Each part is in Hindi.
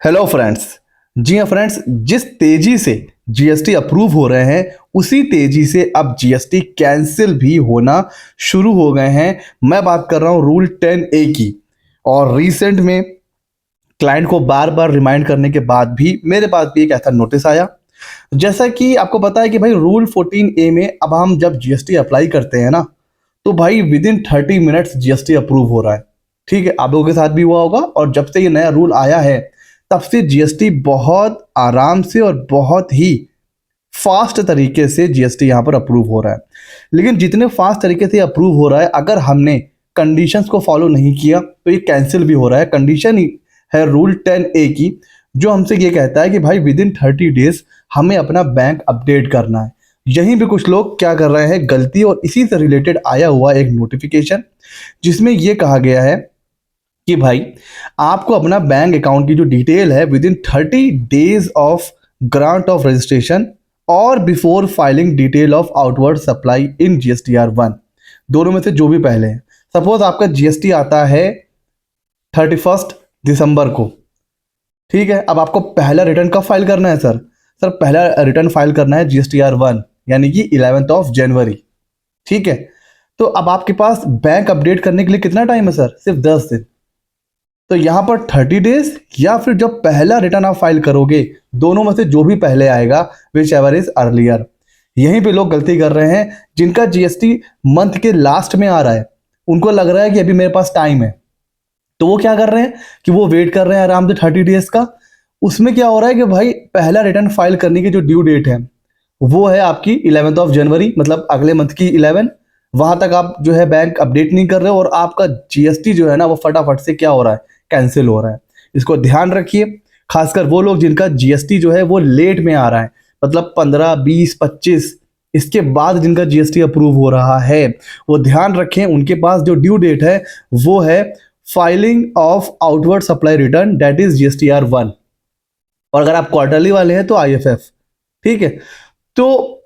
Hello friends. जी हाँ फ्रेंड्स, जिस तेजी से जीएसटी अप्रूव हो रहे हैं उसी तेजी से अब जीएसटी कैंसिल भी होना शुरू हो गए हैं। मैं बात कर रहा हूँ रूल 10A की। और रिसेंट में क्लाइंट को बार बार रिमाइंड करने के बाद भी मेरे पास भी एक ऐसा नोटिस आया। जैसा कि आपको पता है कि भाई रूल 14A में अब हम जब जीएसटी अप्लाई करते हैं ना, तो भाई with in 30 minutes GST approve हो रहा है। ठीक है, आप लोगों के साथ भी हुआ होगा। और जब से ये नया रूल आया है तब से जीएसटी बहुत आराम से और बहुत ही फास्ट तरीके से जीएसटी यहाँ पर अप्रूव हो रहा है। लेकिन जितने फास्ट तरीके से अप्रूव हो रहा है, अगर हमने कंडीशंस को फॉलो नहीं किया तो ये कैंसिल भी हो रहा है। कंडीशन ही है रूल 10A की, जो हमसे ये कहता है कि भाई विद इन 30 डेज हमें अपना बैंक अपडेट करना है। यहीं पे कुछ लोग क्या कर रहे हैं गलती, और इसी से रिलेटेड आया हुआ एक नोटिफिकेशन जिसमें ये कहा गया है कि भाई आपको अपना बैंक अकाउंट की जो डिटेल है within 30 days of grant of registration और before filing detail of outward supply in GSTR1, दोनों में से जो भी पहले है। सपोज आपका जीएसटी आता है 31 दिसंबर को, ठीक है। अब आपको पहला रिटर्न कब फाइल करना है सर? पहला रिटर्न फाइल करना है GSTR1 यानी कि 11 जनवरी, ठीक है। तो अब आपके पास बैंक अपडेट करने के लिए कितना टाइम है सर? सिर्फ 10 दिन। तो यहाँ पर 30 डेज या फिर जब पहला रिटर्न आप फाइल करोगे, दोनों में से जो भी पहले आएगा, विच एवर इज अर्लियर। यहीं पे लोग गलती कर रहे हैं। जिनका जीएसटी मंथ के लास्ट में आ रहा है उनको लग रहा है कि अभी मेरे पास टाइम है, तो वो क्या कर रहे हैं कि वो वेट कर रहे हैं आराम से 30 डेज का। उसमें क्या हो रहा है कि भाई पहला रिटर्न फाइल करने की जो ड्यू डेट है वो है आपकी 11 जनवरी, मतलब अगले मंथ की 11। वहां तक आप जो है बैंक अपडेट नहीं कर रहे हो और आपका जीएसटी जो है ना वो फटाफट से क्या हो रहा है, कैंसिल हो रहा है। इसको ध्यान रखिए, खासकर वो लोग जिनका जीएसटी जो है वो लेट में आ रहा है, मतलब 15, 20, 25 इसके बाद जिनका जीएसटी अप्रूव हो रहा है, वो ध्यान रखें उनके पास जो ड्यू डेट है वो है filing of outward supply return, that is GSTR1। और अगर आप क्वार्टरली वाले हैं तो IFF, ठीक है। तो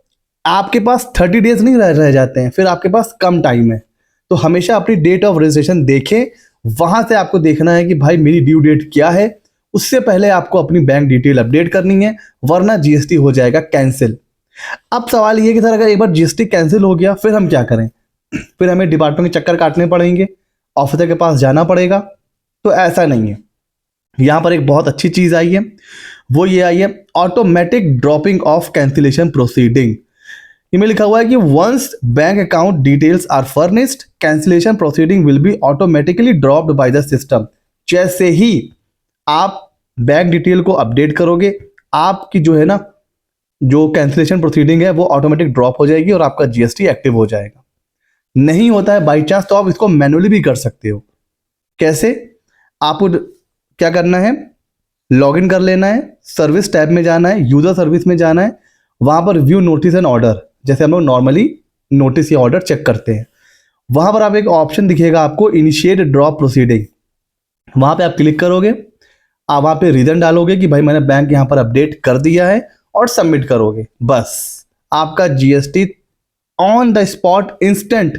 आपके पास 30 डेज नहीं रह जाते हैं, फिर आपके पास कम टाइम है। तो हमेशा अपनी डेट ऑफ रजिस्ट्रेशन देखें, वहां से आपको देखना है कि भाई मेरी ड्यू डेट क्या है। उससे पहले आपको अपनी बैंक डिटेल अपडेट करनी है, वरना जीएसटी हो जाएगा कैंसिल। अब सवाल ये कि सर अगर एक बार जीएसटी कैंसिल हो गया फिर हम क्या करें? फिर हमें डिपार्टमेंट के चक्कर काटने पड़ेंगे, ऑफिसर के पास जाना पड़ेगा। तो ऐसा नहीं है। यहां पर एक बहुत अच्छी चीज आई है, वो ये आई है automatic dropping of cancellation proceeding. इनमें लिखा हुआ है कि once bank account details are furnished, cancellation proceeding will be automatically dropped by the system. जैसे ही आप बैंक डिटेल को अपडेट करोगे, आपकी जो है ना जो कैंसिलेशन प्रोसीडिंग है वो ऑटोमेटिक ड्रॉप हो जाएगी और आपका जीएसटी एक्टिव हो जाएगा। नहीं होता है बाई चांस तो आप इसको मैनुअली भी कर सकते हो। कैसे? आपको क्या करना है, लॉग इन कर लेना है, सर्विस टैब में जाना है, यूजर सर्विस में जाना है, वहां पर व्यू नोटिस एंड ऑर्डर, जैसे हम लोग नॉर्मली नोटिस या ऑर्डर चेक करते हैं, वहां पर आप एक ऑप्शन दिखेगा आपको इनिशिएट ड्रॉप प्रोसीडिंग। वहां पे आप क्लिक करोगे, आप वहां पे रीजन डालोगे कि भाई मैंने बैंक यहां पर अपडेट कर दिया है और सबमिट करोगे। बस आपका GST on the spot instant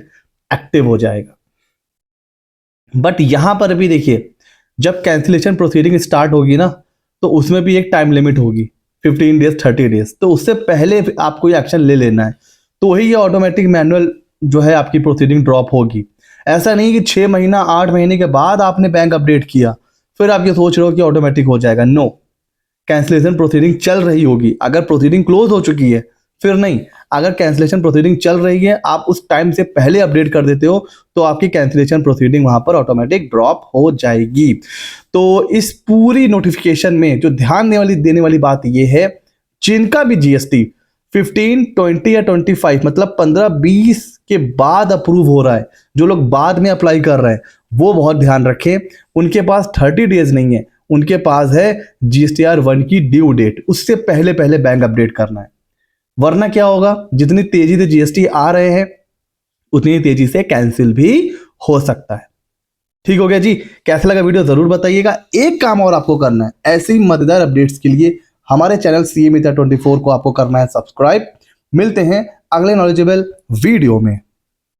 active हो जाएगा। बट यहां पर भी देखिए, जब कैंसिलेशन प्रोसीडिंग स्टार्ट होगी ना तो उसमें भी एक टाइम लिमिट होगी, 15 डेज 30 डेज। तो उससे पहले आपको ये एक्शन ले लेना है, तो ही ये ऑटोमेटिक मैनुअल जो है आपकी प्रोसीडिंग ड्रॉप होगी। ऐसा नहीं कि 6 महीना 8 महीने के बाद आपने बैंक अपडेट किया फिर आप ये सोच रहे हो कि ऑटोमेटिक हो जाएगा। नो, कैंसिलेशन प्रोसीडिंग चल रही होगी। अगर प्रोसीडिंग क्लोज हो चुकी है फिर नहीं, अगर कैंसिलेशन प्रोसीडिंग चल रही है, आप उस टाइम से पहले अपडेट कर देते हो तो आपकी कैंसिलेशन प्रोसीडिंग वहां पर ऑटोमेटिक ड्रॉप हो जाएगी। तो इस पूरी नोटिफिकेशन में जो ध्यान देने वाली बात यह है, जिनका भी जीएसटी 15, 20 या 25 मतलब 15-20 के बाद अप्रूव हो रहा है, जो लोग बाद में अप्लाई कर रहे हैं वो बहुत ध्यान रखें। उनके पास 30 डेज नहीं है, उनके पास है GSTR1 की ड्यू डेट, उससे पहले पहले बैंक अपडेट करना है। वरना क्या होगा, जितनी तेजी से जीएसटी आ रहे हैं उतनी तेजी से कैंसिल भी हो सकता है। ठीक हो गया जी? कैसा लगा वीडियो जरूर बताइएगा। एक काम और आपको करना है, ऐसे ही मजेदार अपडेट्स के लिए हमारे चैनल CA Mitra 24 को आपको करना है सब्सक्राइब। मिलते हैं अगले नॉलेजेबल वीडियो में।